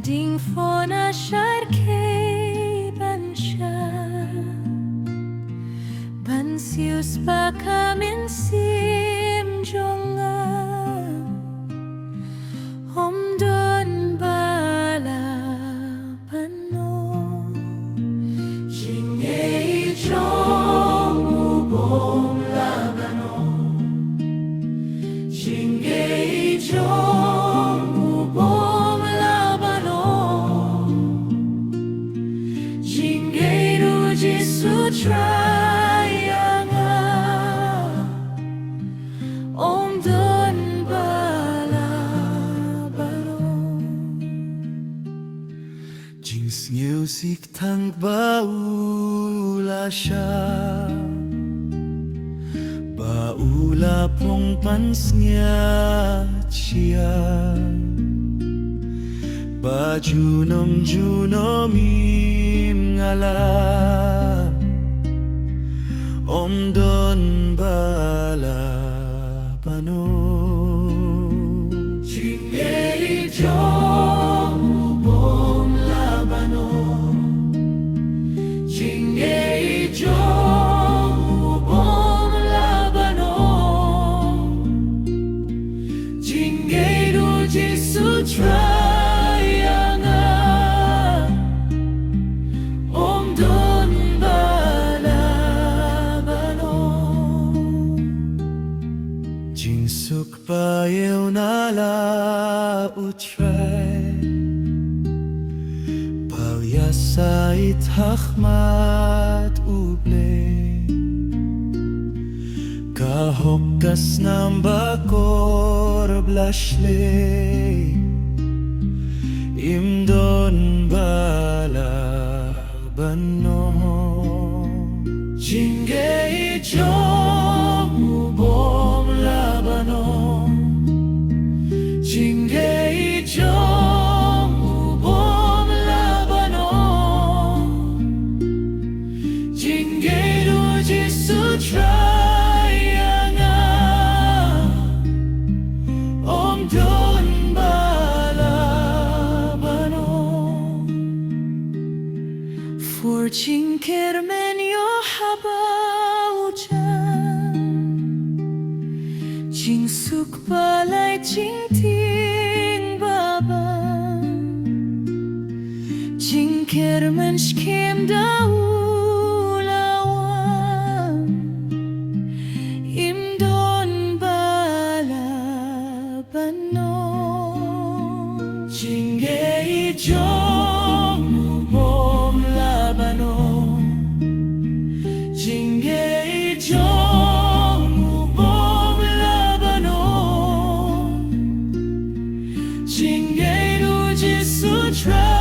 din fona sharke bansha Bansius pa kamin sim jonga Omdon bala pano Jingay chong ubong labano Jingay chong ubong labano Jingay ruji sutra Music tang baula siya Baula pong pansnya siya Bajunom im ngala Omdon bala pano Jingay jong ubong labano Jingay jong ubong labano Jingay ruji sutra yanga Omdon balabano Jingsuk payew nala utray Sait hakmat uble Kahokkas ng bakor blashle Imdon balabano Jingay jong ubong labano Jingay jong Trayanga Omdon balabano For Jinkermen yo habaujan Jingsuk balay jingting baban Jinkermen shkem daw Jingay jong ubong labano Jingay jong ubong labano Jingay ruji sutra